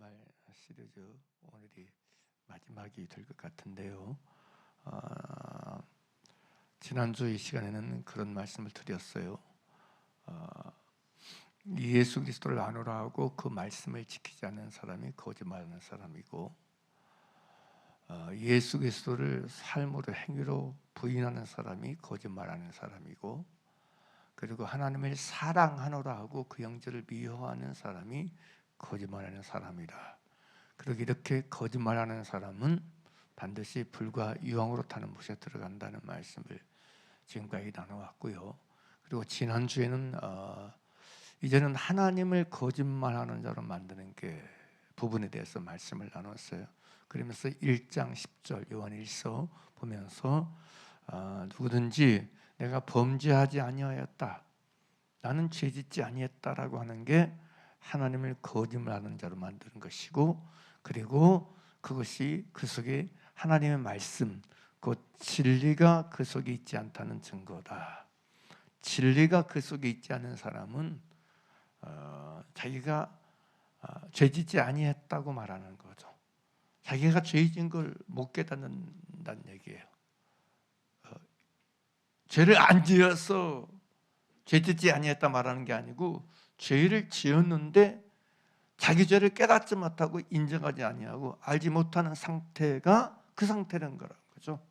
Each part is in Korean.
말 시리즈 오늘이 마지막이 될 것 같은데요. 지난주 이 시간에는 그런 말씀을 드렸어요. 예수 그리스도를 아노라 하고 그 말씀을 지키지 않는 사람이 거짓말하는 사람이고, 예수 그리스도를 삶으로 행위로 부인하는 사람이 거짓말하는 사람이고, 그리고 하나님을 사랑하노라 하고 그 영절을 미워하는 사람이 거짓말하는 사람이다. 그리고 이렇게 거짓말하는 사람은 반드시 불과 유황으로 타는 못에 들어간다는 말씀을 지금까지 나눠왔고요. 그리고 지난주에는 이제는 하나님을 거짓말하는 자로 만드는 게 부분에 대해서 말씀을 나눴어요. 그러면서 1장 10절 요한 1서 보면서 누구든지 내가 범죄하지 아니하였다, 나는 죄짓지 아니했다라고 하는 게 하나님을 거짓말하는 자로 만드는 것이고, 그리고 그것이 그 속에 하나님의 말씀, 그 진리가 그 속에 있지 않다는 증거다. 진리가 그 속에 있지 않은 사람은 자기가 죄짓지 아니했다고 말하는 거죠. 자기가 죄진 걸 못 깨닫는다는 얘기예요. 죄를 안 지어서 죄짓지 아니했다 말하는 게 아니고, 죄를 지었는데 자기 죄를 깨닫지 못하고 인정하지 아니하고 알지 못하는 상태가 그 상태라는 거라는 거죠.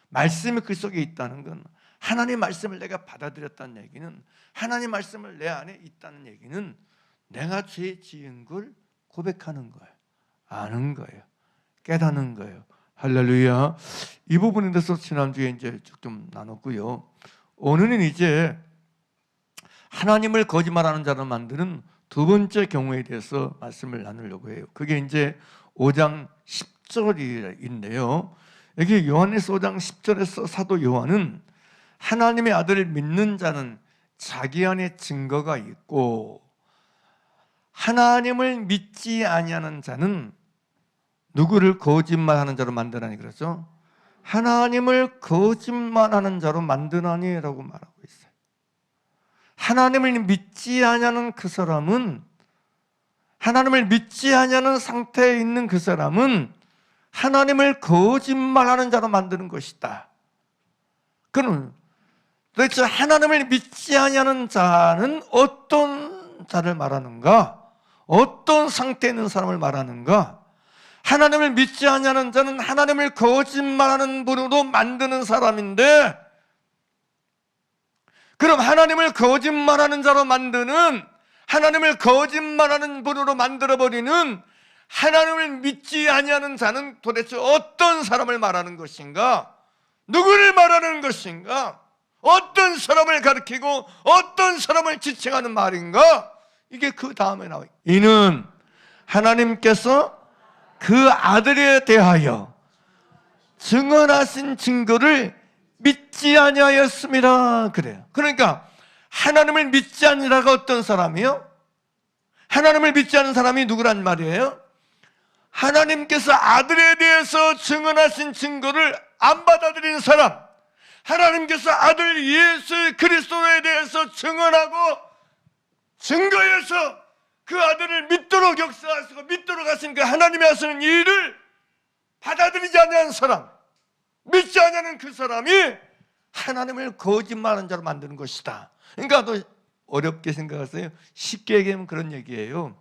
말씀이 그 속에 있다는 건, 하나님 말씀을 내가 받아들였다는 얘기는, 하나님 말씀을 내 안에 있다는 얘기는 내가 죄 지은 걸 고백하는 거예요. 아는 거예요. 깨닫는 거예요. 할렐루야. 이 부분에 대해서 지난주에 이제 좀 나눴고요. 오늘은 이제 하나님을 거짓말하는 자로 만드는 두 번째 경우에 대해서 말씀을 나누려고 해요. 그게 이제 5장 10절인데요. 여기 요한일서 5장 10절에서 사도 요한은 하나님의 아들을 믿는 자는 자기 안에 증거가 있고, 하나님을 믿지 아니하는 자는 누구를 거짓말하는 자로 만드나니 그러죠? 하나님을 거짓말하는 자로 만드나니라고 말하고 있어요. 하나님을 믿지 아니하는 그 사람은, 하나님을 믿지 아니하는 상태에 있는 그 사람은 하나님을 거짓말하는 자로 만드는 것이다. 그는 도대체 하나님을 믿지 아니하는 자는 어떤 자를 말하는가? 어떤 상태에 있는 사람을 말하는가? 하나님을 믿지 아니하는 자는 하나님을 거짓말하는 분으로 만드는 사람인데, 그럼 하나님을 거짓말하는 자로 만드는, 하나님을 거짓말하는 분으로 만들어버리는 하나님을 믿지 아니하는 자는 도대체 어떤 사람을 말하는 것인가? 누구를 말하는 것인가? 어떤 사람을 가리키고 어떤 사람을 지칭하는 말인가? 이게 그 다음에 나와요. 이는 하나님께서 그 아들에 대하여 증언하신 증거를 믿지 아니하였습니다. 그래요. 그러니까 하나님을 믿지 않으라가 어떤 사람이요? 하나님을 믿지 않는 사람이 누구란 말이에요? 하나님께서 아들에 대해서 증언하신 증거를 안 받아들이는 사람, 하나님께서 아들 예수 그리스도에 대해서 증언하고 증거해서 그 아들을 믿도록 역사하시고 믿도록 하신 그 하나님이 하시는 일을 받아들이지 않는 사람, 믿지 않는 그 사람이 하나님을 거짓말하는 자로 만드는 것이다. 그러니까 또 어렵게 생각하세요. 쉽게 얘기하면 그런 얘기예요.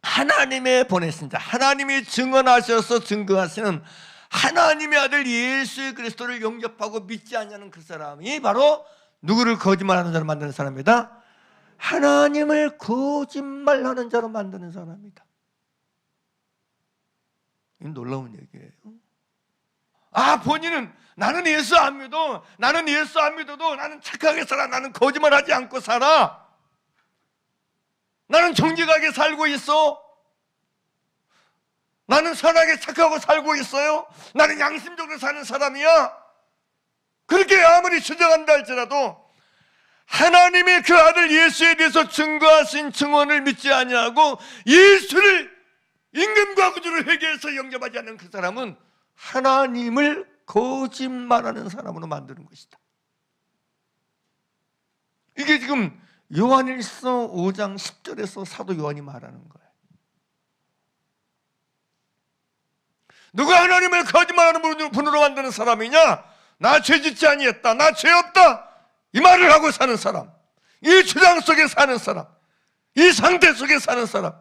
하나님의 보내신 자, 하나님이 증언하셔서 증거하시는 하나님의 아들 예수 그리스도를 영접하고 믿지 않는 그 사람이 바로 누구를 거짓말하는 자로 만드는 사람이다? 하나님을 거짓말하는 자로 만드는 사람이다. 이 놀라운 얘기예요. 본인은 나는 예수 안 믿어, 나는 예수 안 믿어도 나는 착하게 살아, 나는 거짓말하지 않고 살아, 나는 정직하게 살고 있어, 나는 선하게 착하고 살고 있어요, 나는 양심적으로 사는 사람이야. 그렇게 아무리 주장한다 할지라도 하나님이 그 아들 예수에 대해서 증거하신 증언을 믿지 아니하고 예수를 임금과 구주로 회개해서 영접하지 않는 그 사람은 하나님을 거짓말하는 사람으로 만드는 것이다. 이게 지금 요한일서 5장 10절에서 사도 요한이 말하는 거예요. 누가 하나님을 거짓말하는 분으로 만드는 사람이냐? 나 죄짓지 아니했다, 나 죄 없다, 이 말을 하고 사는 사람, 이 주장 속에 사는 사람, 이 상태 속에 사는 사람,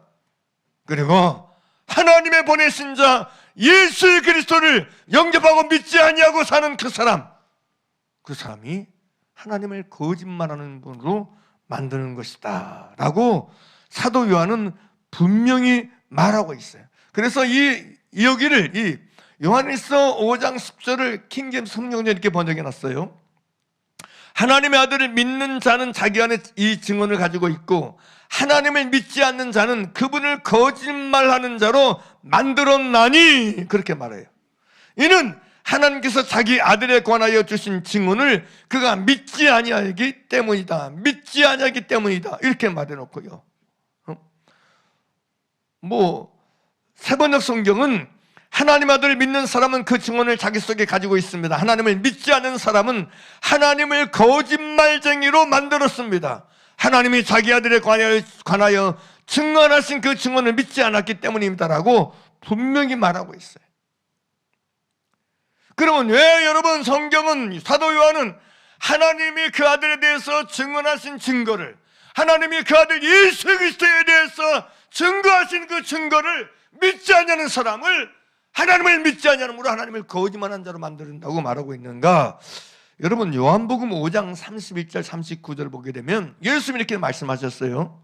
그리고 하나님의 보내신 자 예수 그리스도를 영접하고 믿지 아니하고 사는 그 사람이 하나님을 거짓말하는 분으로 만드는 것이다 라고 사도 요한은 분명히 말하고 있어요. 그래서 여기를 이 요한일서 5장 10절을 킹제임스 성경에 이렇게 번역해 놨어요. 하나님의 아들을 믿는 자는 자기 안에 이 증언을 가지고 있고, 하나님을 믿지 않는 자는 그분을 거짓말하는 자로 만들었나니, 그렇게 말해요. 이는 하나님께서 자기 아들에 관하여 주신 증언을 그가 믿지 아니하기 때문이다, 믿지 아니하기 때문이다, 이렇게 말해놓고요. 세번역 성경은 하나님 아들을 믿는 사람은 그 증언을 자기 속에 가지고 있습니다. 하나님을 믿지 않는 사람은 하나님을 거짓말쟁이로 만들었습니다. 하나님이 자기 아들에 관하여 증언하신 그 증언을 믿지 않았기 때문입니다라고 분명히 말하고 있어요. 그러면 왜 여러분 성경은, 사도 요한은 하나님이 그 아들에 대해서 증언하신 증거를, 하나님이 그 아들 예수 그리스도에 대해서 증거하신 그 증거를 믿지 않는 사람을, 하나님을 믿지 않으므로 하나님을 거짓말한 자로 만든다고 말하고 있는가? 여러분 요한복음 5장 31절 39절 보게 되면 예수님이 이렇게 말씀하셨어요.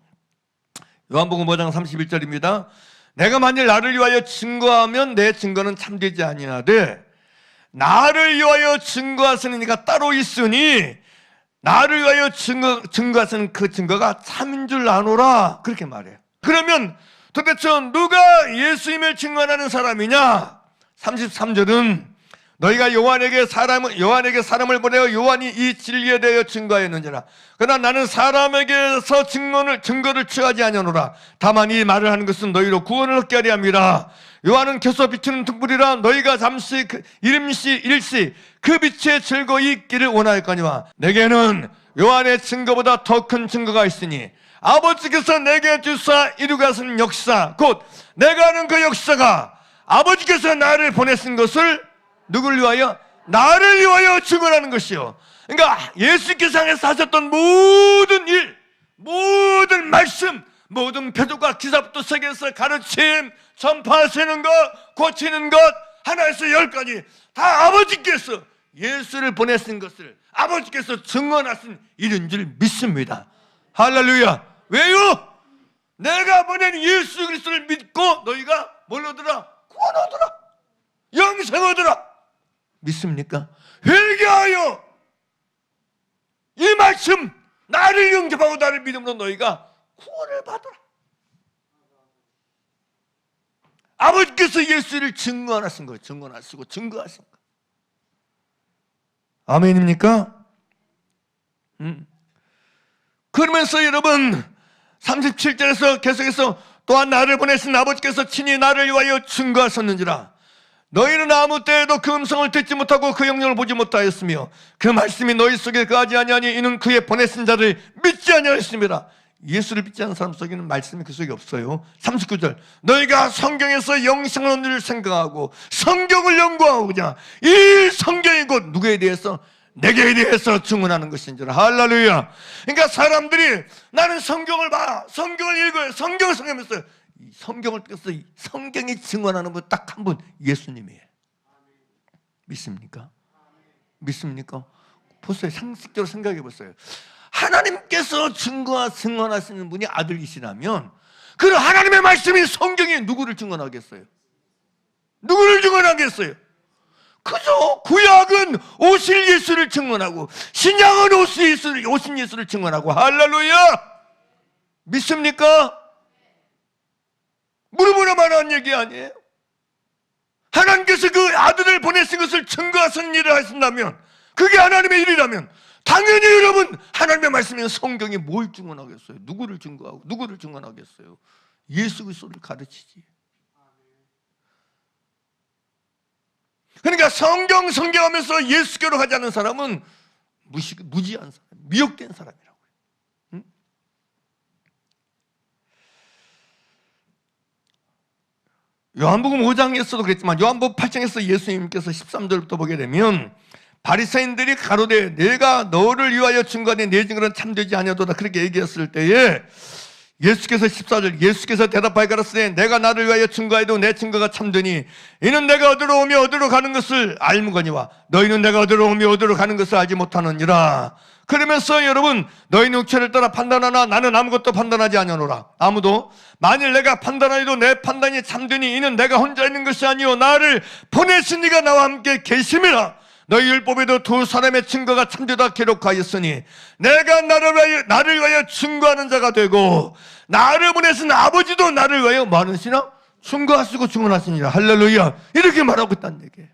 요한복음 5장 31절입니다. 내가 만일 나를 위하여 증거하면 내 증거는 참되지 아니하되 나를 위하여 증거하시는 이가 따로 있으니 나를 위하여 증거하시는 그 증거가 참인 줄 아노라, 그렇게 말해요. 그러면 도대체 누가 예수님을 증언하는 사람이냐? 33절은 너희가 요한에게 사람을 보내어 요한이 이 진리에 대하여 증거하였느니라. 그러나 나는 사람에게서 증거를 취하지 아니하노라. 다만 이 말을 하는 것은 너희로 구원을 얻게 하려 함이라. 요한은 켜서 비추는 등불이라. 너희가 잠시 일시 그 빛에 즐거이 있기를 원하였거니와 내게는 요한의 증거보다 더 큰 증거가 있으니 아버지께서 내게 주사 이루게 하신 역사, 곧 내가 하는 그 역사가 아버지께서 나를 보내신 것을 누구를 위하여? 나를 위하여 증언하는 것이요. 그러니까 예수께서 향해서 하셨던 모든 일, 모든 말씀, 모든 표적과 기사부터 세계에서 가르침, 전파하시는 것, 고치는 것, 하나에서 10가지 다 아버지께서 예수를 보내신 것을 아버지께서 증언하신 일인 줄 믿습니다. 할렐루야. 왜요? 내가 보낸 예수 그리스도를 믿고 너희가 뭘 얻으라? 구원 얻으라, 영생 얻으라. 믿습니까? 회개하여 이 말씀, 나를 영접하고 나를 믿음으로 너희가 구원을 받으라. 아버지께서 예수를 증거하신 거예요. 증거하시고 증거하신 거. 아멘입니까? 그러면서 여러분 37절에서 계속해서 또한 나를 보내신 아버지께서 친히 나를 위하여 증거하셨는지라. 너희는 아무 때에도 그 음성을 듣지 못하고 그 영광을 보지 못하였으며 그 말씀이 너희 속에 거하지 아니하니 이는 그의 보내신 자를 믿지 아니하였습니다. 예수를 믿지 않는 사람 속에는 말씀이 그 속에 없어요. 39절 너희가 성경에서 영생을 얻는 줄 생각하고 성경을 연구하고 그냥 이 성경이 곧 누구에 대해서? 내게 대해서 증언하는 것인 줄. 할렐루야. 그러니까 사람들이 나는 성경을 봐, 성경을 읽어요, 성경을 성경하면서 성경을 뜯어서 성경이 증언하는 분 딱 한 분, 예수님이에요. 믿습니까? 믿습니까? 보세요. 상식적으로 생각해 보세요. 하나님께서 증언하시는 분이 아들이시라면 그 하나님의 말씀이 성경이 누구를 증언하겠어요? 누구를 증언하겠어요? 그죠? 구약은 오실 예수를 증언하고 신약은 오신 예수를 증언하고. 할렐루야. 믿습니까? 물어보나 말하는 얘기 아니에요? 하나님께서 그 아들을 보내신 것을 증거하신 일을 하신다면, 그게 하나님의 일이라면 당연히 여러분 하나님의 말씀인 성경이 뭘 증언하겠어요? 누구를 증거하고 누구를 증언하겠어요? 예수 그리스도를 가르치지. 그러니까 성경하면서 예수교로 가지 않는 사람은 무지한 사람, 미혹된 사람이라고요. 응? 요한복음 5장에서도 그랬지만 요한복음 8장에서 예수님께서 13절부터 보게 되면 바리새인들이 가로되 내가 너를 위하여 증거하니 내 증거는 참되지 아니하도다 그렇게 얘기했을 때에 예수께서 14절 예수께서 대답하여 가라사대 내가 나를 위하여 증거해도 내 증거가 참되니 이는 내가 어디로 오며 어디로 가는 것을 알무거니와 너희는 내가 어디로 오며 어디로 가는 것을 알지 못하느니라. 그러면서 여러분 너희는 육체를 따라 판단하나 나는 아무것도 판단하지 아니하노라. 아무도 만일 내가 판단하여도 내 판단이 참되니 이는 내가 혼자 있는 것이 아니요 나를 보내신 이가 나와 함께 계심이라. 너희 율법에도 두 사람의 증거가 참되다 기록하였으니 내가 나를 위하여 증거하는 자가 되고 나를 보내신 아버지도 나를 위하여 뭐 하시나? 증거하시고 증언하시니라. 할렐루야. 이렇게 말하고 있다는 얘기예요.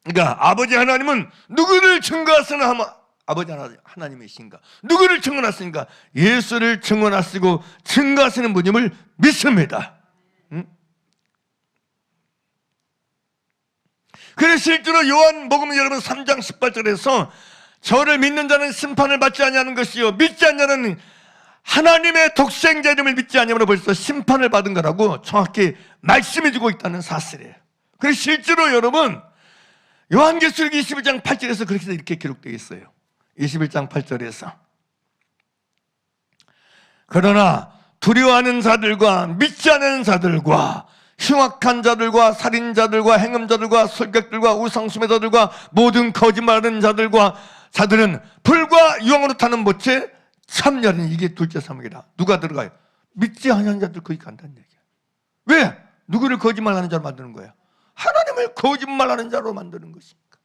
그러니까 아버지 하나님은 누구를 증거하시나 하면 아버지 하나님이신가? 누구를 증언하시는가? 예수를 증언하시고 증거하시는 분임을 믿습니다. 그래서 실제로 요한복음 여러분 3장 18절에서 저를 믿는 자는 심판을 받지 아니하는 것이요 믿지 않는 자는 하나님의 독생자 이름을 믿지 아니하므로 벌써 심판을 받은 거라고 정확히 말씀해 주고 있다는 사실이에요. 그래서 실제로 여러분 요한계시록 21장 8절에서 그렇게 이렇게 기록되어 있어요. 21장 8절에서 그러나 두려워하는 자들과 믿지 않는 자들과 흉악한 자들과 살인자들과 행음자들과 설객들과 우상숭배자들과 모든 거짓말하는 자들은 불과 유황으로 타는 못에 참여하는 이게 둘째 사목이다. 누가 들어가요? 믿지 않는 자들 거기 간다는 얘기야. 왜? 누구를 거짓말하는 자로 만드는 거야? 하나님을 거짓말하는 자로 만드는 것이니까.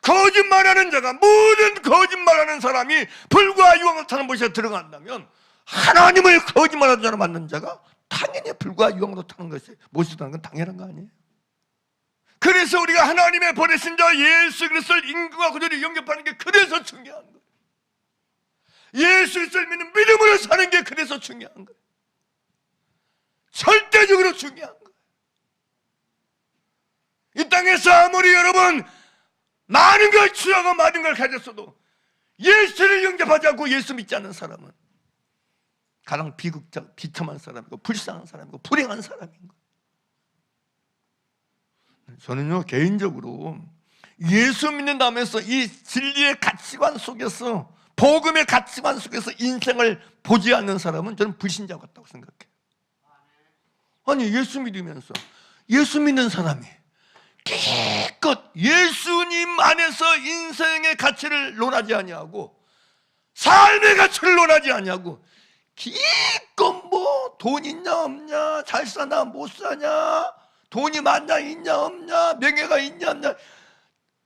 거짓말하는 자가 모든 거짓말하는 사람이 불과 유황으로 타는 못에 들어간다면 하나님을 거짓말하는 자로 만든 자가 당연히 불과 유황으로 타는 것이 못이 타는 건 당연한 거 아니에요? 그래서 우리가 하나님의 보내신 자 예수 그리스도를 인격과 구조를 영접하는 게 그래서 중요한 거예요. 예수 그리스도를 믿는 믿음으로 사는 게 그래서 중요한 거예요. 절대적으로 중요한 거예요. 이 땅에서 아무리 여러분 많은 걸 취하고 많은 걸 가졌어도 예수를 영접하지 않고 예수 믿지 않는 사람은 가장 비참한 사람이고 불쌍한 사람이고 불행한 사람인 거예요. 저는요 개인적으로 예수 믿는다면서 이 진리의 가치관 속에서 복음의 가치관 속에서 인생을 보지 않는 사람은 저는 불신자 같다고 생각해요. 아니 예수 믿으면서 예수 믿는 사람이 기껏 예수님 안에서 인생의 가치를 논하지 아니하고 삶의 가치를 논하지 아니하고 기껏 뭐 돈 있냐 없냐 잘 사나 못 사냐 돈이 많냐 있냐 없냐 명예가 있냐 없냐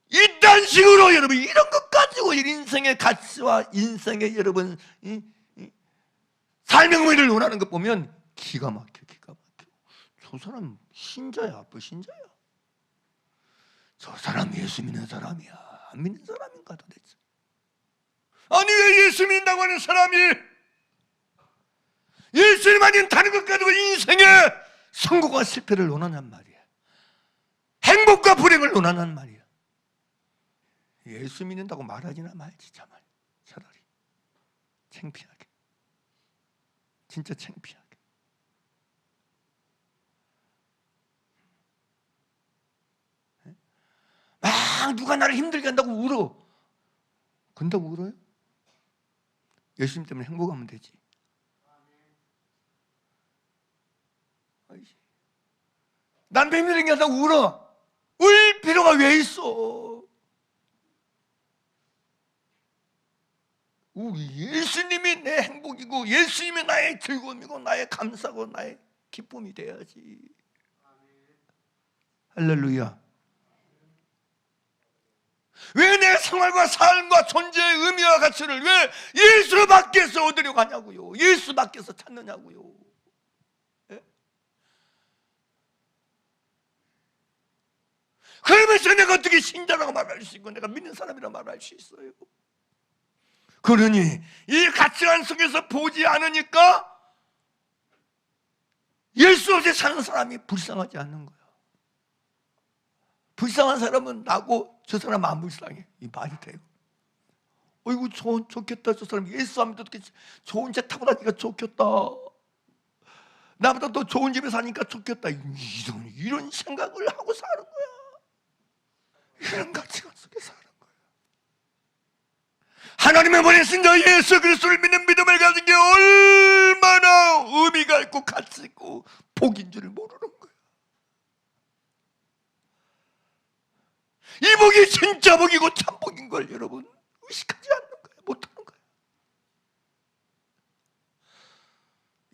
이딴 식으로 여러분 이런 것 가지고 인생의 가치와 인생의 여러분 삶의 의미를 논하는 것 보면 기가 막혀. 저 사람 신자야 불신자야? 저 사람 예수 믿는 사람이야 안 믿는 사람인가 도대체? 아니 왜 예수 믿는다고 하는 사람이 예수님 아닌 다른 것 가지고 인생의 성공과 실패를 논하냔 말이야. 행복과 불행을 논하냔 말이야. 예수 믿는다고 말하지나 말지 차라리 창피하게 진짜 창피하게. 막 누가 나를 힘들게 한다고 울어. 근다고 울어요? 예수님 때문에 행복하면 되지. 남편 힘들게 한다고 울어. 울 필요가 왜 있어? 예수님이 내 행복이고 예수님이 나의 즐거움이고 나의 감사고 나의 기쁨이 돼야지. 할렐루야. 왜 내 생활과 삶과 존재의 의미와 가치를 왜 예수 밖에서 얻으려고 하냐고요. 예수 밖에서 찾느냐고요. 예? 그러면서 내가 어떻게 신자라고 말할 수 있고 내가 믿는 사람이라고 말할 수 있어요. 그러니 이 가치관 속에서 보지 않으니까 예수 없이 사는 사람이 불쌍하지 않는 거야. 불쌍한 사람은 나고 저 사람 안 불쌍해. 이 말이 돼요. 어이구 좋겠다. 저 사람 예수 안 믿어도 좋은 차 타고 다니니까 좋겠다. 나보다 더 좋은 집에 사니까 좋겠다. 이런 생각을 하고 사는 거야. 이런 가치관 속에 사는 거야. 하나님의 보내신 자 예수 그리스도를 믿는 믿음을 가진 게 얼마나 의미가 있고 가치 있고 복인 줄을 모르는 거야. 이 복이 진짜 복이고 참 복인 걸 여러분 의식하지 않는 거야. 못하는 거야.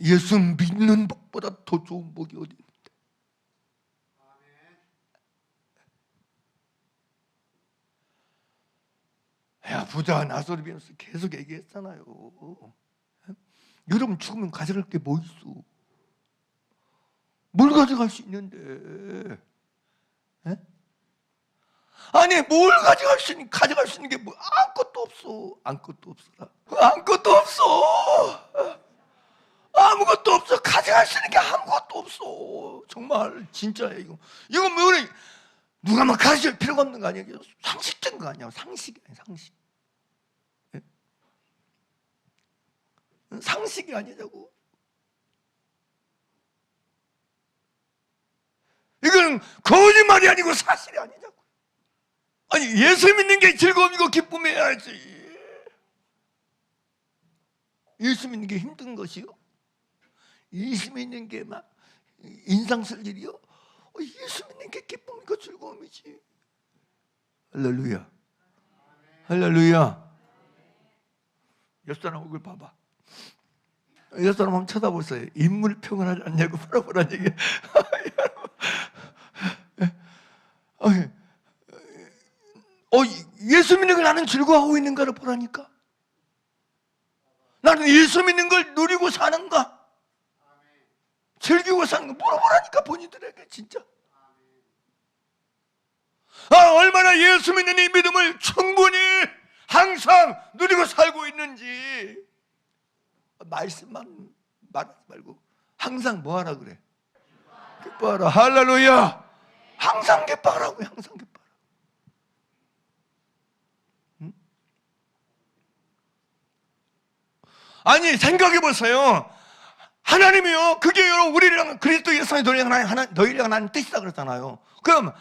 예수 믿는 복보다 더 좋은 복이 어디 있는데. 야, 부자 나사로 비면서 계속 얘기했잖아요. 여러분 죽으면 가져갈 게 뭐 있어? 뭘 가져갈 수 있는데? 에? 아니 뭘 가져갈 수 있는 게 뭐 아무것도 없어. 아무것도 없어라. 아무것도 없어. 아무것도 없어. 가져갈 수 있는 게 아무것도 없어. 정말 진짜예요. 이거 뭐 누가 막 가져갈 필요가 없는 거 아니야? 상식적인 거 아니야? 상식이 아니야. 상식. 네? 상식이 아니냐고. 이건 거짓말이 아니고 사실이 아니냐고. 아니 예수 믿는 게 즐거움이고 기쁨이어야지. 예수 믿는 게 힘든 것이요? 예수 믿는 게 막 인상 쓸 일이요? 예수 믿는 게 기쁨이고 즐거움이지. 할렐루야. 할렐루야. 옆 사람 얼굴 봐봐. 옆 사람 한번 쳐다보세요. 인물평을 하지 않냐고 물어보라는 얘기. 예수 믿는 걸 나는 즐거워하고 있는가를 보라니까. 나는 예수 믿는 걸 누리고 사는가? 즐기고 사는 거 물어보라니까 본인들에게 진짜. 얼마나 예수 믿는 이 믿음을 충분히 항상 누리고 살고 있는지. 말씀만 말하지 말고 항상 뭐 하라 그래? 기뻐하라. 할렐루야. 항상 기뻐하라고요. 항상 기뻐하라. 응? 아니 생각해 보세요. 하나님이요, 그게 우리랑 그리스도 예수의 너희랑 하나님 뜻이다 그랬잖아요. 그럼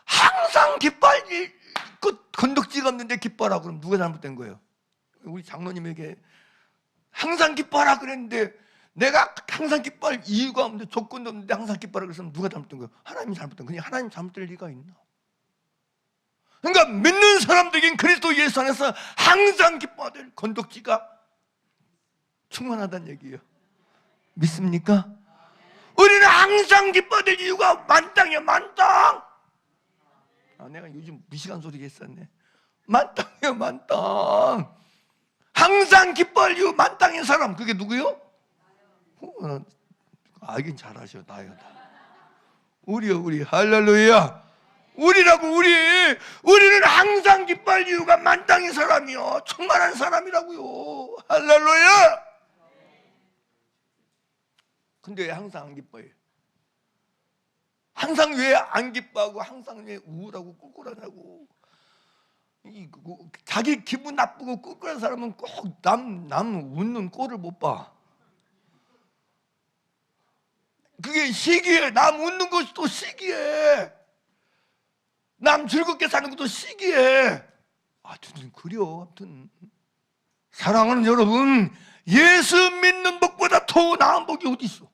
항상 기뻐할 건덕지가 없는데 기뻐하라 그러면 누가 잘못된 거예요? 우리 장로님에게 항상 기뻐하라 그랬는데 내가 항상 기뻐할 이유가 없는데 조건도 없는데 항상 기뻐하라 그랬으면 누가 잘못된 거예요? 하나님이 잘못된 거예요. 하나님 잘못될 리가 있나? 그러니까 믿는 사람들에겐 그리스도 예수 안에서 항상 기뻐해야 될 건덕지가 충만하다는 얘기예요. 믿습니까? 우리는 항상 기뻐야 될 이유가 만땅이야. 만땅. 내가 요즘 무식한 소리 했었네. 만땅이야. 만땅. 항상 기뻐할 이유 만땅인 사람 그게 누구요? 알긴 잘하셔. 나요. 우리요. 우리. 할렐루야. 우리라고. 우리는 항상 기뻐할 이유가 만땅인 사람이요. 충만한 사람이라고요. 할렐루야. 근데 왜 항상 안 기뻐해요? 항상 왜 안 기뻐하고 항상 왜 우울하고 꿀꿀하냐고. 자기 기분 나쁘고 꿀꿀한 사람은 꼭 남 웃는 꼴을 못 봐. 그게 시기해. 남 웃는 것도 시기해. 남 즐겁게 사는 것도 시기해. 아무튼 그래요. 아무튼 사랑하는 여러분, 예수 믿는 복보다 더 나은 복이 어디 있어?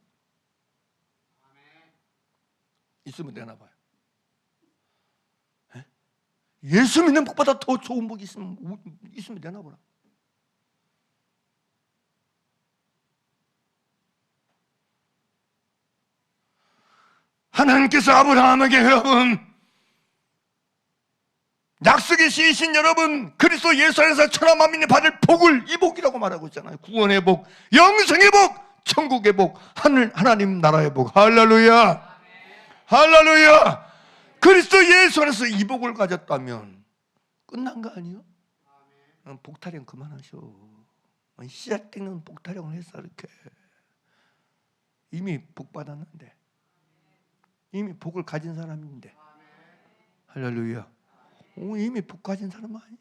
있으면 되나 봐요. 에? 예수 믿는 복보다 더 좋은 복이 있으면 되나 보라. 하나님께서 아브라함에게 여러분 약속의 씨이신 여러분 그리스도 예수 안에서 천하 만민이 받을 복을 이 복이라고 말하고 있잖아요. 구원의 복, 영생의 복, 천국의 복, 하나님 나라의 복. 할렐루야. 할렐루야. 그리스도 예수 안에서 이 복을 가졌다면 끝난 거 아니에요? 복타령 그만하셔. 시작되는 복타령을 했어. 이렇게 이미 복 받았는데, 이미 복을 가진 사람인데. 할렐루야. 이미 복 가진 사람 아니에요?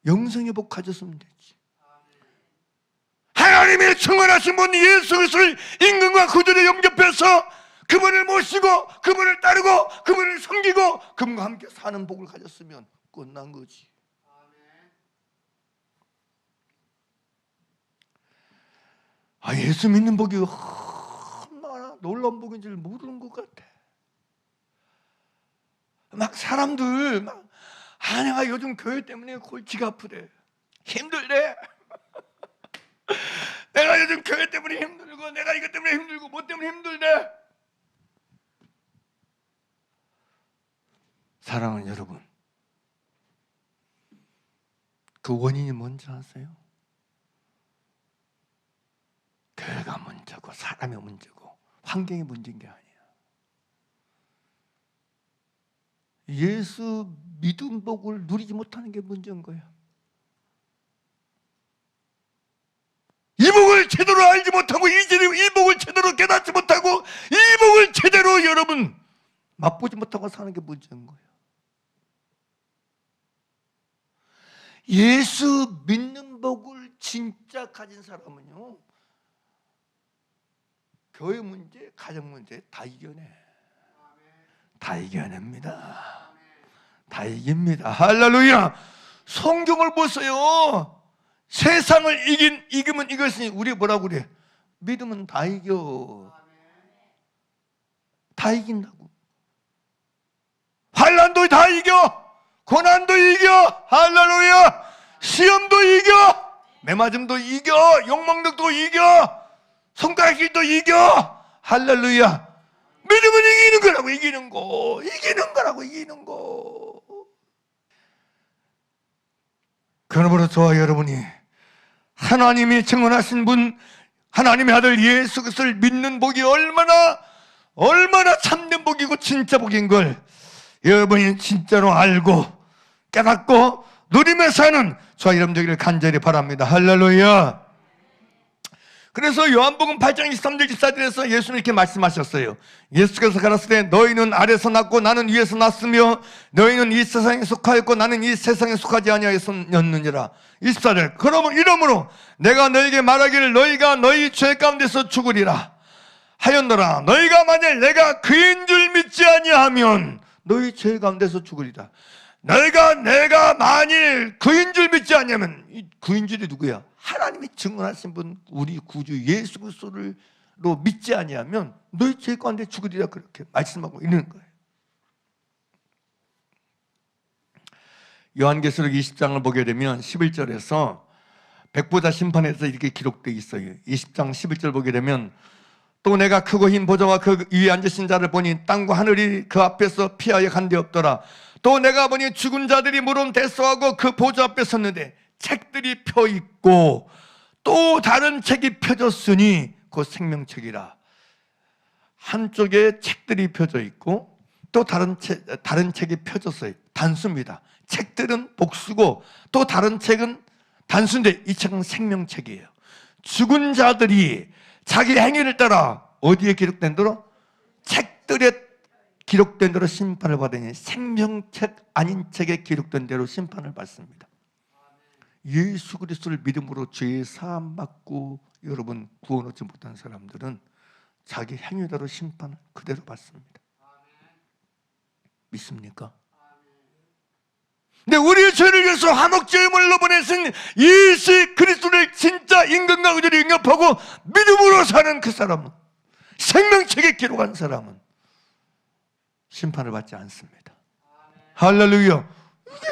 영생의 복 가졌으면 되지. 하나님 하나님의 증언하신 분 예수 그리스도를 임금과 구주로 영접해서 그분을 모시고 그분을 따르고 그분을 섬기고 그분과 함께 사는 복을 가졌으면 끝난 거지. 예수 믿는 복이 얼마나 놀라운 복인 줄 모르는 것 같아. 막 사람들 내가 요즘 교회 때문에 골치가 아프대, 힘들대. 내가 요즘 교회 때문에 힘들고 내가 이것 때문에 힘들고 뭐 때문에 힘들대. 사랑하는 여러분, 그 원인이 뭔지 아세요? 교회가 문제고 사람이 문제고 환경이 문제인 게 아니야. 예수 믿음 복을 누리지 못하는 게 문제인 거야. 이 복을 제대로 알지 못하고 이 복을 제대로 깨닫지 못하고 이 복을 제대로 여러분 맛보지 못하고 사는 게 문제인 거예요. 예수 믿는 복을 진짜 가진 사람은요, 교회 문제, 가정 문제 다 이겨내. 다 이겨냅니다. 다 이깁니다. 할렐루야. 성경을 보세요. 세상을 이기면 이것이 우리 뭐라고 그래? 믿으면 다 이겨. 다 이긴다고. 환난도 다 이겨. 고난도 이겨. 할렐루야. 시험도 이겨. 매맞음도 이겨. 욕먹는도 이겨. 손가락질도 이겨. 할렐루야. 믿으면 이기는 거라고. 이기는 거. 이기는 거라고. 이기는 거. 그러므로 저와 여러분이 하나님이 증언하신 분, 하나님의 아들 예수 그리스도를 믿는 복이 얼마나 참된 복이고 진짜 복인 걸 여러분이 진짜로 알고 깨닫고 누리며 사는 저와 여러분 되기를 간절히 바랍니다. 할렐루야. 그래서 요한복음 8장 23절 24절에서 예수님이 이렇게 말씀하셨어요. 예수께서 가라사대 너희는 아래서 났고 나는 위에서 났으며 너희는 이 세상에 속하였고 나는 이 세상에 속하지 아니하였느니라. 24절 이러므로 내가 너희에게 말하기를 너희가 너희 죄 가운데서 죽으리라 하였노라. 너희가 만일 내가 그인 줄 믿지 아니하면 너희 죄 가운데서 죽으리라. 내가 만일 그인 줄 믿지 아니하면 이 그인 줄이 누구야? 하나님이 증언하신 분 우리 구주 예수 그리스도로 믿지 아니하면 너희 죄 가운데 죽으리라 그렇게 말씀하고 있는 거예요. 요한계시록 20장을 보게 되면 11절에서 백보자 심판에서 이렇게 기록되어 있어요. 20장 11절 보게 되면 또 내가 크고 흰 보좌와 그 위에 앉으신 자를 보니 땅과 하늘이 그 앞에서 피하여 간 데 없더라. 또 내가 보니 죽은 자들이 물은 대소하고 그 보좌 앞에 섰는데 책들이 펴 있고 또 다른 책이 펴졌으니 그 생명책이라. 한쪽에 책들이 펴져 있고 또 다른 책이 펴졌어요. 단수입니다. 책들은 복수고 또 다른 책은 단수인데 이 책은 생명책이에요. 죽은 자들이 자기 행위를 따라 어디에 기록된 대로? 책들에 기록된 대로 심판을 받으니 생명책 아닌 책에 기록된 대로 심판을 받습니다. 예수 그리스도를 믿음으로 죄 사함 받고 여러분 구원 얻지 못한 사람들은 자기 행위대로 심판을 그대로 받습니다. 믿습니까? 근데 우리의 죄를 위해서 화목제물로 보내신 예수 그리스도를 진짜 임금과 구주로 영접하고 믿음으로 사는 그 사람은, 생명책에 기록한 사람은 심판을 받지 않습니다. 할렐루야.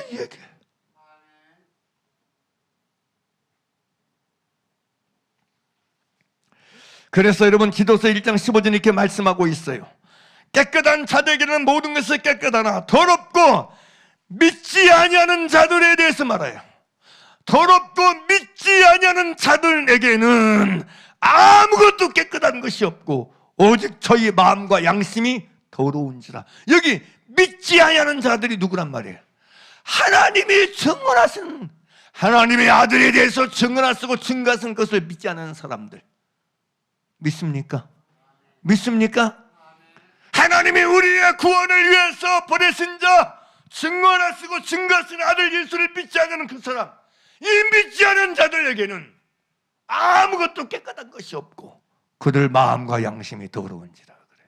이게 얘기해. 그래서 여러분 기도서 1장 15절 이렇게 말씀하고 있어요. 깨끗한 자들에게는 모든 것이 깨끗하나 더럽고 믿지 아니하는 자들에 대해서 말해요. 더럽고 믿지 아니하는 자들에게는 아무것도 깨끗한 것이 없고 오직 저희 마음과 양심이 더러운지라. 여기 믿지 아니하는 자들이 누구란 말이에요? 하나님이 증언하신 하나님의 아들에 대해서 증언하시고 증거하신 것을 믿지 않는 사람들. 믿습니까? 믿습니까? 하나님이 우리의 구원을 위해서 보내신 자, 증언하시고 증거하신 아들 예수를 믿지 않는 그 사람, 이 믿지 않은 자들에게는 아무것도 깨끗한 것이 없고 그들 마음과 양심이 더러운지라 그래.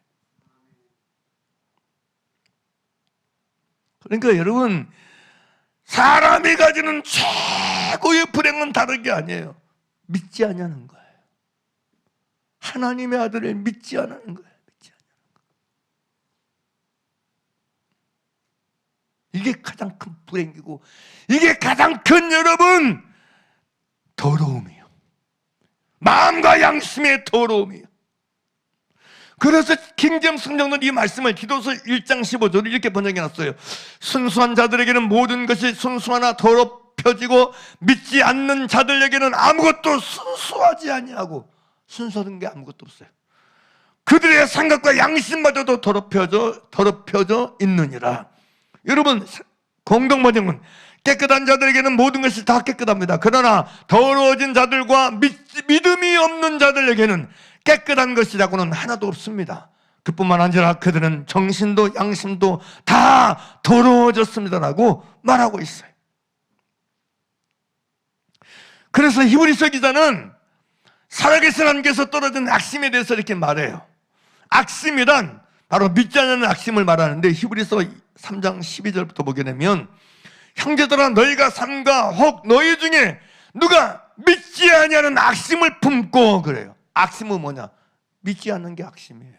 그러니까 여러분, 사람이 가지는 최고의 불행은 다른 게 아니에요. 믿지 않냐는 거예요. 하나님의 아들을 믿지 않는 거예요. 믿지 않는 거예요. 이게 가장 큰 불행이고, 이게 가장 큰 여러분 더러움이에요. 마음과 양심의 더러움이에요. 그래서 킹제임스 성경은 이 말씀을 디도서 1장 15절을 이렇게 번역해놨어요. 순수한 자들에게는 모든 것이 순수하나 더럽혀지고 믿지 않는 자들에게는 아무것도 순수하지 아니하고, 순수한 게 아무것도 없어요. 그들의 생각과 양심마저도 더럽혀져 있느니라. 여러분, 공동 번역은 깨끗한 자들에게는 모든 것이 다 깨끗합니다. 그러나 더러워진 자들과 믿음이 없는 자들에게는 깨끗한 것이라고는 하나도 없습니다. 그뿐만 아니라 그들은 정신도 양심도 다 더러워졌습니다라고 말하고 있어요. 그래서 히브리서 기자는 살아계신 하나님께서 떨어진 악심에 대해서 이렇게 말해요. 악심이란 바로 믿지 않는 악심을 말하는데, 히브리서 3장 12절부터 보게 되면, 형제들아 너희가 삼가 혹 너희 중에 누가 믿지 아니하는 악심을 품고, 그래요. 악심은 뭐냐? 믿지 않는 게 악심이에요.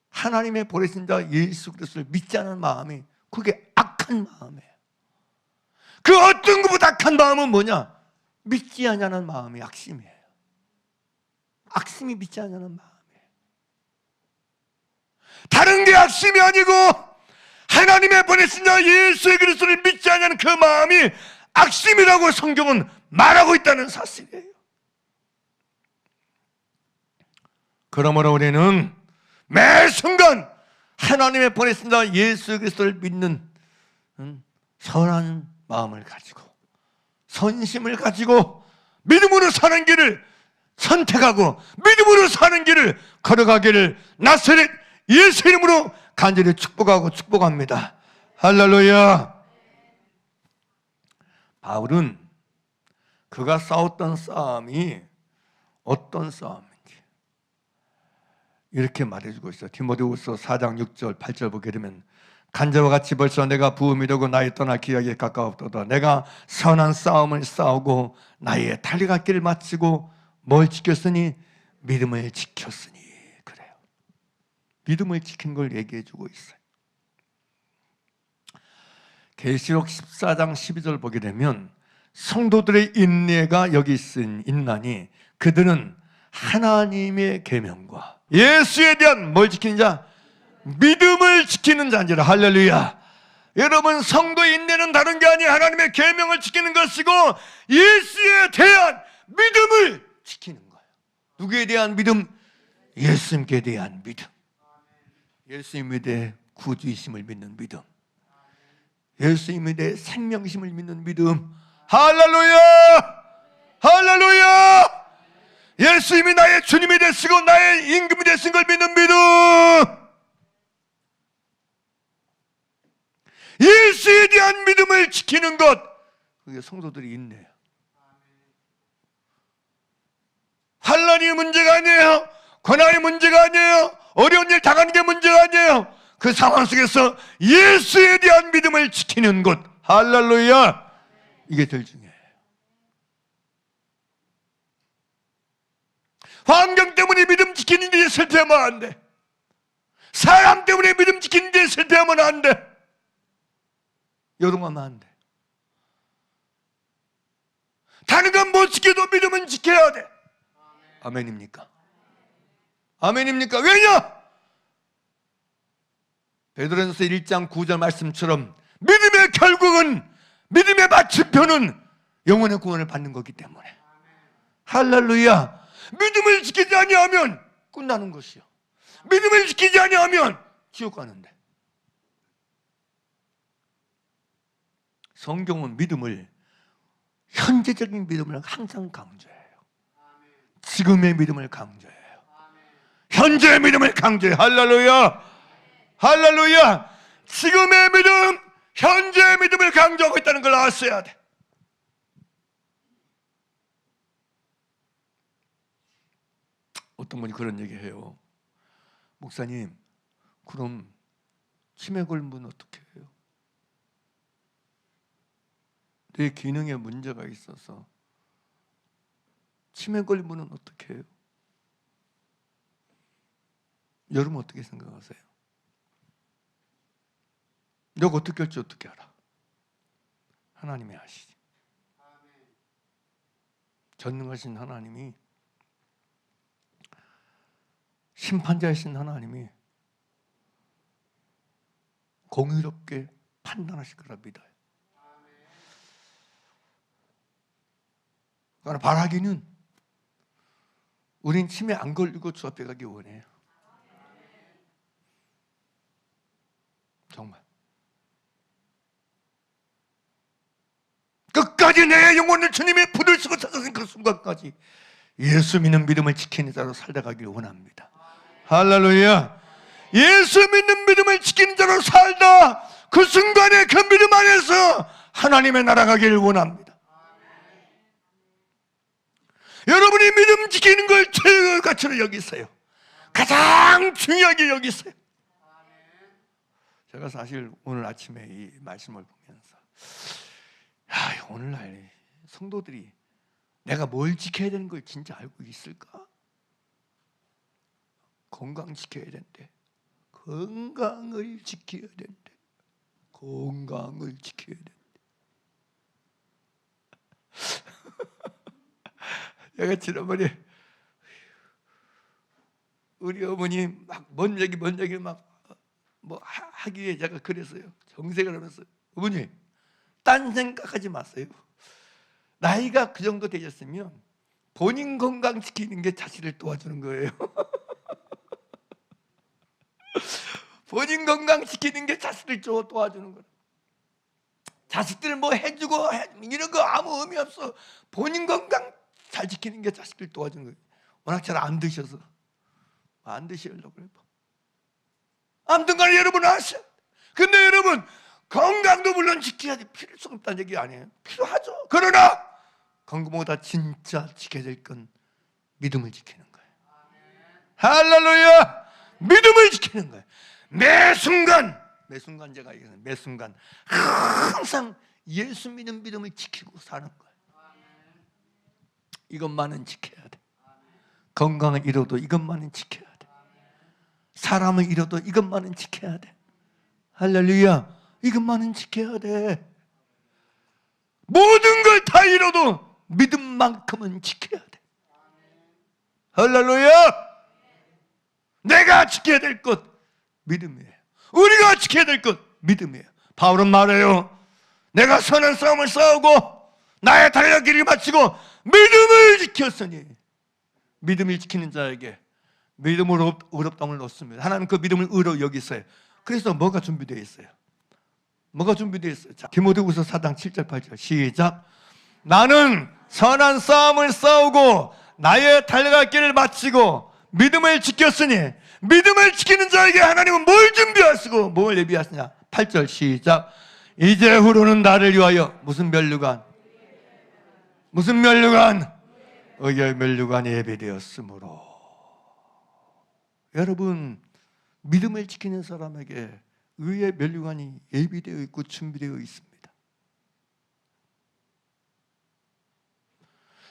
하나님의 보내신 자 예수 그리스도를 믿지 않는 마음이, 그게 악한 마음이에요. 그 어떤 것보다 악한 마음은 뭐냐? 믿지 아니하는 마음이 악심이에요. 악심이 믿지 아니하는 마음이에요. 다른 게 악심이 아니고 하나님의 보내신 자 예수 그리스도를 믿지 아니하는 그 마음이 악심이라고 성경은 말하고 있다는 사실이에요. 그러므로 우리는 매 순간 하나님의 보내신 자 예수 그리스도를 믿는 선한 마음을 가지고, 선심을 가지고 믿음으로 사는 길을 선택하고 믿음으로 사는 길을 걸어가기를 나사렛 예수 이름으로 간절히 축복합니다. 할렐루야. 바울은 그가 싸웠던 싸움이 어떤 싸움인지 이렇게 말해주고 있어요. 디모데후서 4장 6절 8절 보게 되면, 간제와 같이 벌써 내가 부음이 되고 나의 떠날 기약에 가까웠도다. 내가 선한 싸움을 싸우고 나의 달려갈 길을 마치고 뭘 지켰으니? 믿음을 지켰으니. 그래요. 믿음을 지킨 걸 얘기해주고 있어요. 계시록 14장 12절 보게 되면, 성도들의 인내가 여기 있나니 그들은 하나님의 계명과 예수에 대한 뭘 지키는 자? 믿음을 지키는 자인지라. 할렐루야. 여러분, 성도의 인내는 다른 게 아니에요. 하나님의 계명을 지키는 것이고 예수에 대한 믿음을 지키는 거예요. 누구에 대한 믿음? 예수님께 대한 믿음. 예수님에 대해 구주이심을 믿는 믿음, 예수님에 대해 생명심을 믿는 믿음. 할렐루야. 할렐루야. 예수님이 나의 주님이 되시고 나의 임금이 되신 걸 믿는 믿음. 예수에 대한 믿음을 지키는 것, 그게 성도들이 있네요. 환난이 문제가 아니에요. 고난이 문제가 아니에요. 어려운 일 당하는 게 문제가 아니에요. 그 상황 속에서 예수에 대한 믿음을 지키는 것. 할렐루야. 이게 제일 중요해요. 환경 때문에 믿음 지키는 데 실패하면 안 돼. 사람 때문에 믿음 지키는 데 실패하면 안 돼. 요동하면 안 돼. 다른 건 못 지켜도 믿음은 지켜야 돼. 아멘입니까? 아멘입니까? 왜냐? 베드로전서 1장 9절 말씀처럼 믿음의 결국은, 믿음의 마침표는 영혼의 구원을 받는 거기 때문에. 할렐루야. 믿음을 지키지 아니하면 끝나는 것이요, 믿음을 지키지 아니하면 지옥 가는데. 성경은 믿음을, 현재적인 믿음을 항상 강조해요. 지금의 믿음을 강조해요. 현재의 믿음을 강조해요. 할렐루야. 할렐루야. 지금의 믿음, 현재의 믿음을 강조하고 있다는 걸 아셔야 돼. 어떤 분이 그런 얘기해요. 목사님, 그럼 치매 걸면 어떻게 해요? 내 기능에 문제가 있어서 치매 걸리면 어떻게 해요? 여러분 어떻게 생각하세요? 너가 어떻게 할지 어떻게 알아? 하나님이 아시지. 전능하신 하나님이, 심판자이신 하나님이 공의롭게 판단하실 거라 믿어요. 그러나 바라기는 우린 치매 안 걸리고 주 앞에 가기 원해요. 정말 끝까지 내 영혼을 주님의 부들 쓰고 찾아선 그 순간까지 예수 믿는 믿음을 지키는 자로 살아가길 원합니다. 할렐루야. 예수 믿는 믿음을 지키는 자로 살다 그 순간에 그 믿음 안에서 하나님의 나라 가기를 원합니다. 여러분이 믿음 지키는 걸 최고의 가치로 여기세요. 가장 중요하게 여기세요. 제가 사실 오늘 아침에 이 말씀을 보면서 오늘날 성도들이 내가 뭘 지켜야 되는 걸 진짜 알고 있을까? 건강 지켜야 된대. 건강을 지켜야 된대. 건강을 지켜야 된대. 내가 지난번에 우리 어머니 막 뭔 얘기 막 뭐 하기에 제가 그랬어요. 정색을 하면서, 어머니 딴 생각하지 마세요. 나이가 그 정도 되셨으면 본인 건강 지키는 게 자식을 도와주는 거예요. 본인 건강 지키는 게 자식을 도와주는 거예요. 자식들 뭐 해주고 이런 거 아무 의미 없어. 본인 건강 잘 지키는 게 자식들 도와주는 거예요. 워낙 잘 안 드셔서 안 드시려고 그래요. 아무튼 간에 여러분 아셔. 근데 여러분 건강도 물론 지켜야 돼. 필요성 없다는 얘기 아니에요. 필요하죠. 그러나 건강보다 진짜 지켜야 될 건 믿음을 지키는 거예요. 할렐루야. 믿음을 지키는 거예요. 매 순간 제가 얘기해요. 매 순간 항상 예수 믿는 믿음을 지키고 사는 거예요. 이것만은 지켜야 돼. 건강을 잃어도 이것만은 지켜야 돼. 사람을 잃어도 이것만은 지켜야 돼. 할렐루야. 이것만은 지켜야 돼. 모든 걸 다 잃어도 믿음만큼은 지켜야 돼. 할렐루야. 내가 지켜야 될 것 믿음이에요. 우리가 지켜야 될 것 믿음이에요. 바울은 말해요. 내가 선한 싸움을 싸우고 나의 달려갈 길을 마치고 믿음을 지켰으니, 믿음을 지키는 자에게 믿음으로 의롭다함을 얻습니다. 하나님 그 믿음을 의로 여기세요. 그래서 뭐가 준비되어 있어요? 뭐가 준비되어 있어요? 자, 디모데후서 4장 7절 8절 시작. 나는 선한 싸움을 싸우고 나의 달려갈 길을 마치고 믿음을 지켰으니, 믿음을 지키는 자에게 하나님은 뭘 준비하시고 뭘 예비하시냐. 8절 시작. 이제 후로는 나를 위하여 무슨 면류관? 무슨 면류관? 의의 면류관이 예비되었으므로. 여러분, 믿음을 지키는 사람에게 의의 면류관이 예비되어 있고 준비되어 있습니다.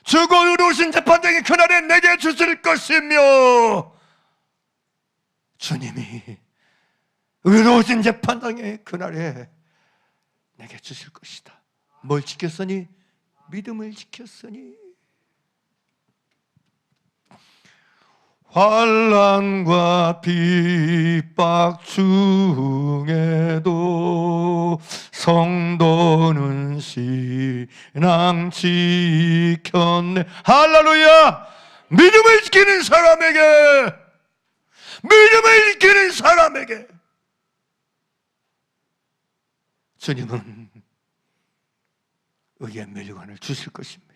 주고 의로우신 재판장이 그날에 내게 주실 것이며, 주님이 의로우신 재판장이 그날에 내게 주실 것이다. 뭘 지켰으니? 믿음을 지켰으니. 환난과 핍박 중에도 성도는 신앙 지켰네. 할렐루야. 믿음을 지키는 사람에게 주님은 의의 면류관을 주실 것입니다.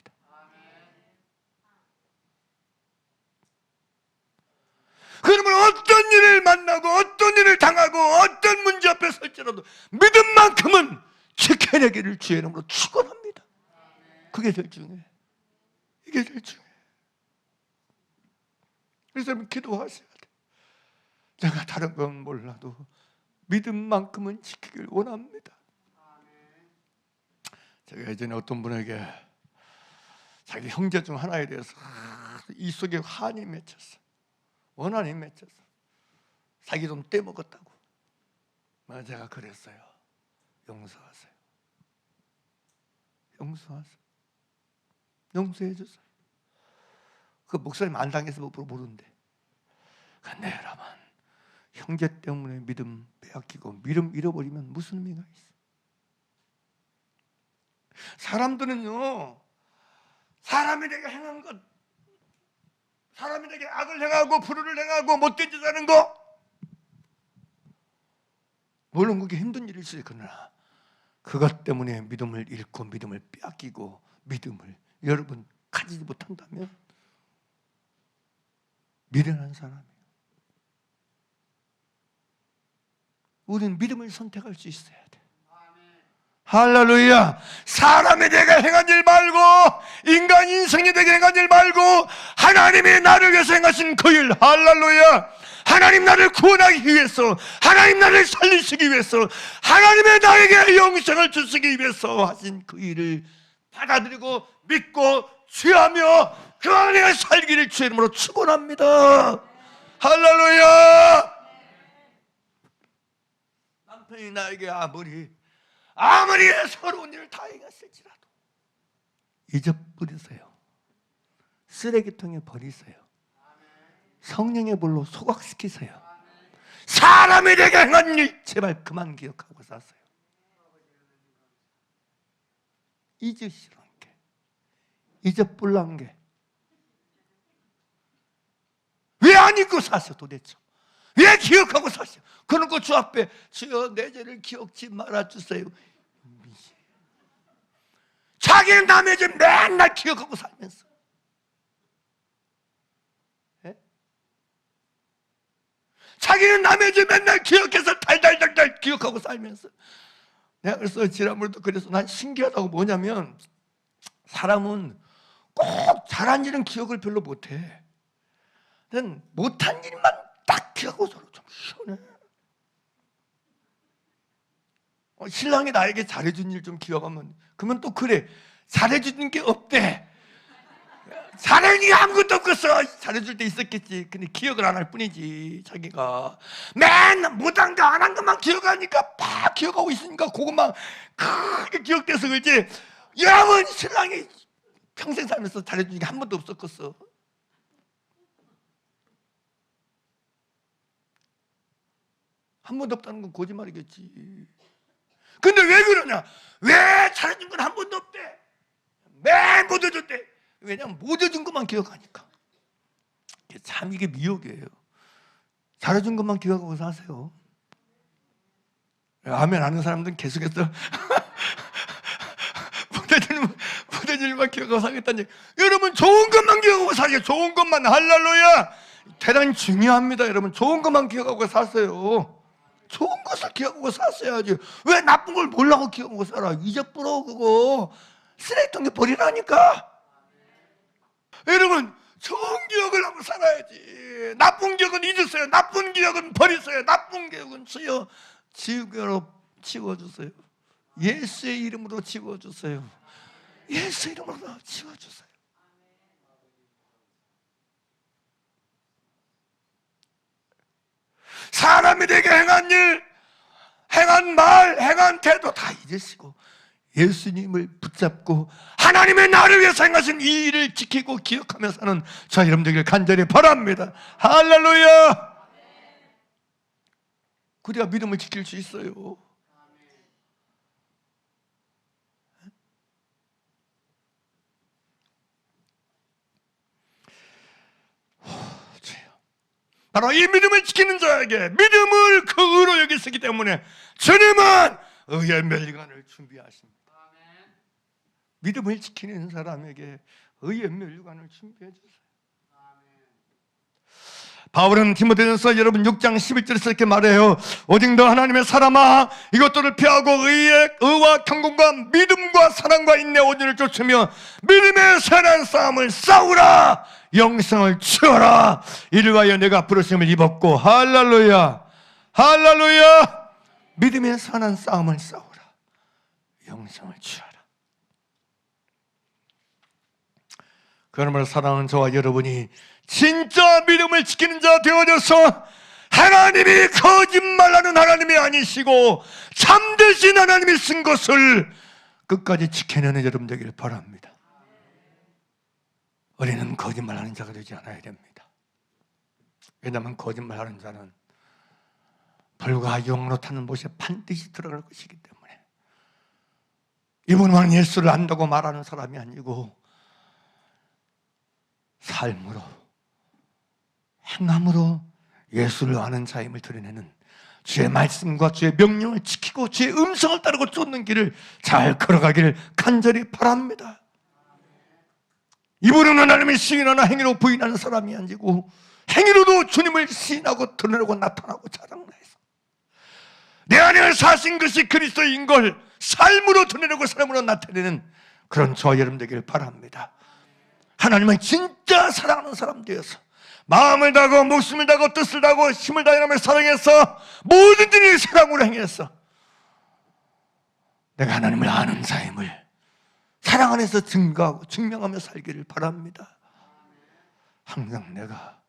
그러면 어떤 일을 만나고 어떤 일을 당하고 어떤 문제 앞에 설지라도 믿음만큼은 지켜내기를 주의 이름으로 축원합니다. 그게 제일 중요해. 이게 제일 중요해. 그래서 기도하셔야 돼. 제가 다른 건 몰라도 믿음만큼은 지키길 원합니다. 제가 예전에 어떤 분에게 자기 형제 중 하나에 대해서 이 속에 한이 맺혔어. 원한이 맺혔어. 자기 돈 떼먹었다고. 제가 그랬어요. 용서하세요. 용서하세요. 용서해 주세요. 그 목사님 안 당해서 모르는데. 근데 여러분, 형제 때문에 믿음 빼앗기고 믿음 잃어버리면 무슨 의미가 있어? 사람들은요, 사람이 내게 행한 것, 사람이 내게 악을 행하고 불의를 행하고 못된 짓 하는 거, 물론 그게 힘든 일일 수 있거나 그것 때문에 믿음을 잃고 믿음을 빼앗기고 믿음을 여러분 가지지 못한다면 미련한 사람이에요. 우리는 믿음을 선택할 수 있어야 돼. 할렐루야. 사람이 내가 행한 일 말고, 인간 인생이 내게 행한 일 말고, 하나님이 나를 위해서 행하신 그 일. 할렐루야. 하나님 나를 구원하기 위해서, 하나님 나를 살리시기 위해서, 하나님의 나에게 영생을 주시기 위해서 하신 그 일을 받아들이고 믿고 취하며 그 안에 살기를 주의 이름으로 축원합니다. 할렐루야. 남편이 나에게 아무리 서러운 일을 다 행했을지라도 잊어버리세요. 쓰레기통에 버리세요. 성령의 불로 소각시키세요. 사람이 내게 행한 일 제발 그만 기억하고 사세요. 잊으시란 게, 잊어버리란 게 왜 안 잊고 사세요 도대체? 왜 기억하고 사세요? 그런 거 주 앞에 주여 내 죄를 기억지 말아주세요. 자기는 남의 죄 맨날 기억하고 살면서, 예? 자기는 남의 죄 맨날 기억해서 달달달달 기억하고 살면서. 내가 그래서 지난번에도 그래서 난 신기하다고, 뭐냐면 사람은 꼭 잘한 일은 기억을 별로 못해. 못한 일만 딱 기억하고 살아. 좀 시원해. 신랑이 나에게 잘해준 일 좀 기억하면, 그러면 또 그래, 잘해준 게 없대. 잘해준 게 아무것도 없겠어. 잘해줄 때 있었겠지. 근데 기억을 안 할 뿐이지. 자기가 맨날 못한 거 안 한 것만 기억하니까 막 기억하고 있으니까 그것만 크게 기억돼서 그렇지. 여러분, 신랑이 평생 살면서 잘해준 게 한 번도 없었겠어. 한 번도 없다는 건 거짓말이겠지. 근데 왜 그러냐? 왜 잘해준 건 한 번도 없대? 매일 못 해줬대. 왜냐면 못 해준 것만 기억하니까. 참 이게 미혹이에요. 잘해준 것만 기억하고 사세요. 아멘 하는 사람들은 계속해서 못 해준 일만 기억하고 사겠다는 얘기. 여러분, 좋은 것만 기억하고 사세요. 좋은 것만. 할렐루야. 대단히 중요합니다. 여러분, 좋은 것만 기억하고 사세요. 좋은 것을 기억하고 샀어야지. 왜 나쁜 걸 몰라고 기억하고 살아? 잊어버려. 그거 쓰레기통에 버리라니까. 여러분, 좋은 기억을 하고 살아야지. 나쁜 기억은 잊으세요. 나쁜 기억은 버리세요. 나쁜 기억은 주여 지우개로 지워주세요. 예수의 이름으로 지워주세요. 예수의 이름으로 지워주세요. 사람이 내게 행한 일, 행한 말, 행한 태도 다 잊으시고 예수님을 붙잡고 하나님의 나를 위해서 행하신 이 일을 지키고 기억하며 사는 저 여러분들에게 간절히 바랍니다. 할렐루야. 그래야 믿음을 지킬 수 있어요. 바로 이 믿음을 지키는 자에게 믿음을 그 의로 여기시기 때문에 주님은 의의 멸관을 준비하십니다. 믿음을 지키는 사람에게 의의 멸관을 준비해 주세요. 바울은 디모데전서 여러분 6장 11절에서 이렇게 말해요. 오직 너 하나님의 사람아, 이것들을 피하고 의와 경건과 믿음과 사랑과 인내 온유를 쫓으며 믿음의 선한 싸움을 싸우라. 영생을 취하라. 이를 위하여 내가 부르심을 입었고. 할렐루야, 할렐루야. 믿음의 선한 싸움을 싸우라. 영생을 취하라. 그러므로 사랑하는 저와 여러분이 진짜 믿음을 지키는 자 되어져서 하나님이 거짓말하는 하나님이 아니시고 참되신 하나님이 쓴 것을 끝까지 지켜내는 여러분 되기를 바랍니다. 우리는 거짓말하는 자가 되지 않아야 됩니다. 왜냐하면 거짓말하는 자는 불과 영으로 타는 못에 반드시 들어갈 것이기 때문에. 이분만 예수를 안다고 말하는 사람이 아니고 삶으로, 행함으로 예수를 아는 자임을 드러내는, 주의 말씀과 주의 명령을 지키고 주의 음성을 따르고 쫓는 길을 잘 걸어가기를 간절히 바랍니다. 입으로는 하나님을 시인하나 행위로 부인하는 사람이 아니고 행위로도 주님을 시인하고 드러내고 나타나고 자랑해서 내 안에 사신 것이 그리스도인 걸 삶으로 드러내고 삶으로 나타내는 그런 저와 여러분 되기를 바랍니다. 하나님은 진짜 사랑하는 사람 되어서 마음을 다하고 목숨을 다하고 뜻을 다하고 힘을 다하며 사랑해서 모든 일을 사랑으로 행해서 내가 하나님을 아는 자임을 사랑 안에서 증거하고 증명하며 살기를 바랍니다. 항상 내가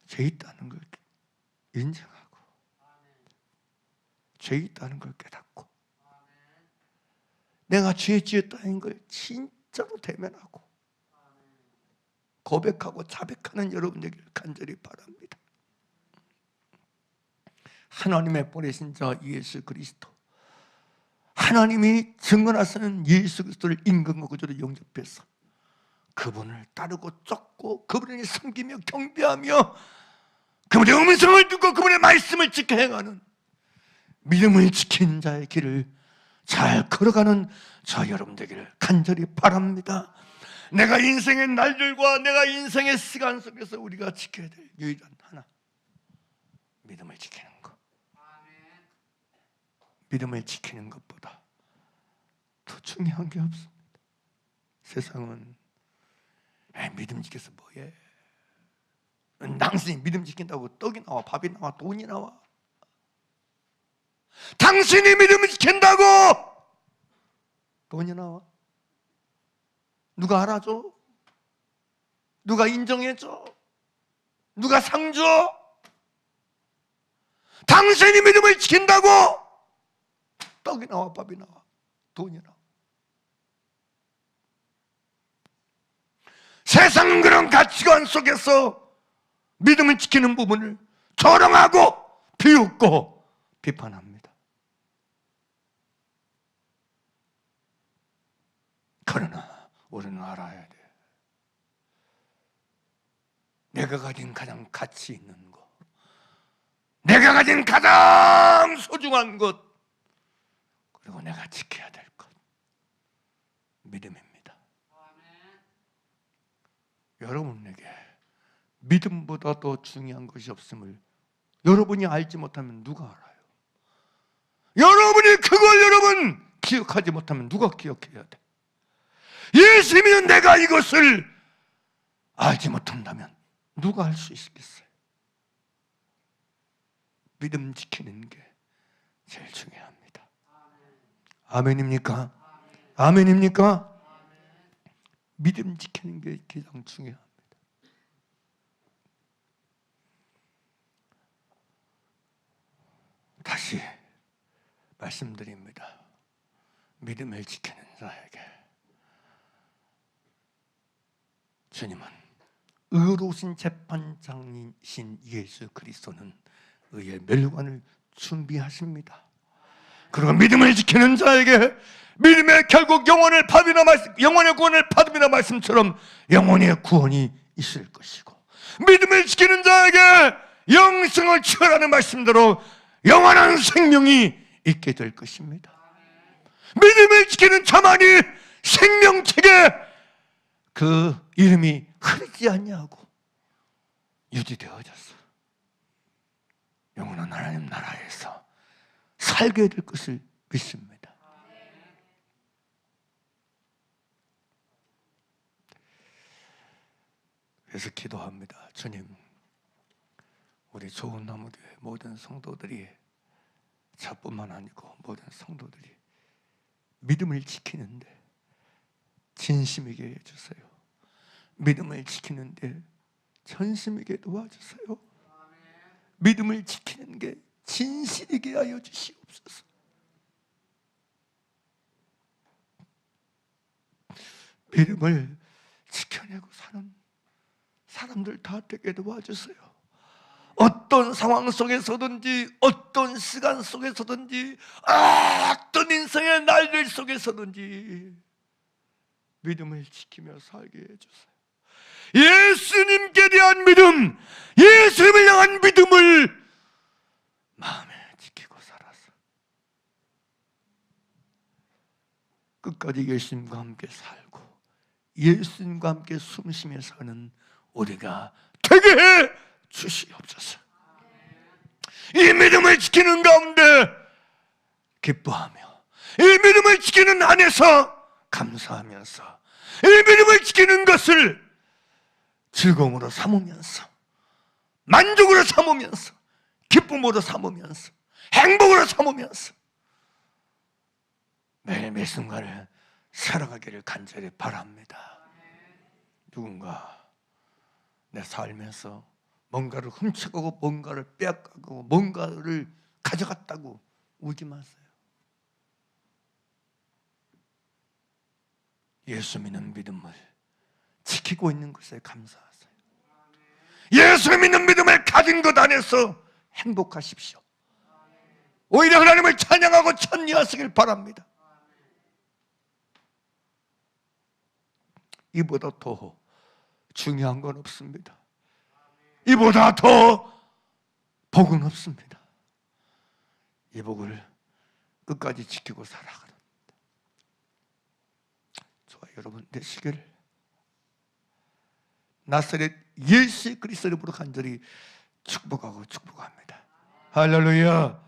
죄 있다는 걸 인정하고 죄 있다는 걸 깨닫고 내가 죄 지었다는 걸 진짜로 대면하고 고백하고 자백하는 여러분 되기를 간절히 바랍니다. 하나님의 보내신 자 예수 그리스도, 하나님이 증언하시는 예수 그리스도를 임금과 구주로 영접해서 그분을 따르고 쫓고 그분을 섬기며 경배하며 그분의 음성을 듣고 그분의 말씀을 지켜 행하는 믿음을 지키는 자의 길을 잘 걸어가는 저 여러분 되기를 간절히 바랍니다. 내가 인생의 날들과 내가 인생의 시간 속에서 우리가 지켜야 될 유일한 하나, 믿음을 지키는 것. 믿음을 지키는 것보다 더 중요한 게 없습니다. 세상은 믿음 지켜서 뭐해? 당신이 믿음 지킨다고 떡이 나와, 밥이 나와, 돈이 나와. 당신이 믿음을 지킨다고 돈이 나와. 누가 알아줘? 누가 인정해줘? 누가 상 줘? 당신이 믿음을 지킨다고 떡이 나와, 밥이 나와, 돈이 나와. 세상은 그런 가치관 속에서 믿음을 지키는 부분을 조롱하고 비웃고 비판합니다. 그러나 우리는 알아야 돼. 내가 가진 가장 가치 있는 것, 내가 가진 가장 소중한 것, 그리고 내가 지켜야 될 것, 믿음입니다. 여러분에게 믿음보다 더 중요한 것이 없음을 여러분이 알지 못하면 누가 알아요? 여러분이 그걸 여러분 기억하지 못하면 누가 기억해야 돼? 예수 믿는 내가 이것을 알지 못한다면 누가 알 수 있겠어요? 믿음 지키는 게 제일 중요합니다. 아멘입니까? 아멘입니까? 믿음 지키는 게 가장 중요합니다. 다시 말씀드립니다. 믿음을 지키는 자에게 주님은 의로우신 재판장이신 예수 그리스도는 의의 멸관을 준비하십니다. 그리고 믿음을 지키는 자에게 믿음의 결국 영혼의 구원을 받음이나 말씀처럼 영혼의 구원이 있을 것이고, 믿음을 지키는 자에게 영생을 취하라는 말씀대로 영원한 생명이 있게 될 것입니다. 믿음을 지키는 자만이 생명책에 그 이름이 흐르지 않냐고 유지되어져서 영원한 하나님 나라에서 살게 될 것을 믿습니다. 그래서 기도합니다. 주님, 우리 좋은 나무교회 모든 성도들이, 저뿐만 아니고 모든 성도들이 믿음을 지키는데 진심이게 해주세요. 믿음을 지키는데 전심이게 도와주세요. 믿음을 지키는 게 진실이게 하여 주시옵소서. 믿음을 지켜내고 사는 사람들 다 되게 도와주세요. 어떤 상황 속에서든지, 어떤 시간 속에서든지, 어떤 인생의 날들 속에서든지 믿음을 지키며 살게 해주세요. 예수님께 대한 믿음, 예수님을 향한 믿음을 마음에 지키고 살아서 끝까지 예수님과 함께 살고 예수님과 함께 숨쉬며 사는 우리가 되게 해 주시옵소서. 이 믿음을 지키는 가운데 기뻐하며, 이 믿음을 지키는 안에서 감사하면서, 이 믿음을 지키는 것을 즐거움으로 삼으면서, 만족으로 삼으면서, 기쁨으로 삼으면서, 행복으로 삼으면서 매일매일 순간을 살아가기를 간절히 바랍니다. 누군가 내 살면서 뭔가를 훔쳐가고 뭔가를 빼앗가고 뭔가를 가져갔다고 울지 마세요. 예수 믿는 믿음을 지키고 있는 것에 감사하세요. 예수 믿는 믿음을 가진 것 안에서 행복하십시오. 오히려 하나님을 찬양하고 찬미하시길 바랍니다. 이보다 더 중요한 건 없습니다. 이보다 더 복은 없습니다. 이 복을 끝까지 지키고 살아가는 저와 여러분 되시기를 나사렛 예수 그리스도 이름으로 간절히 축복하고 축복합니다. 할렐루야.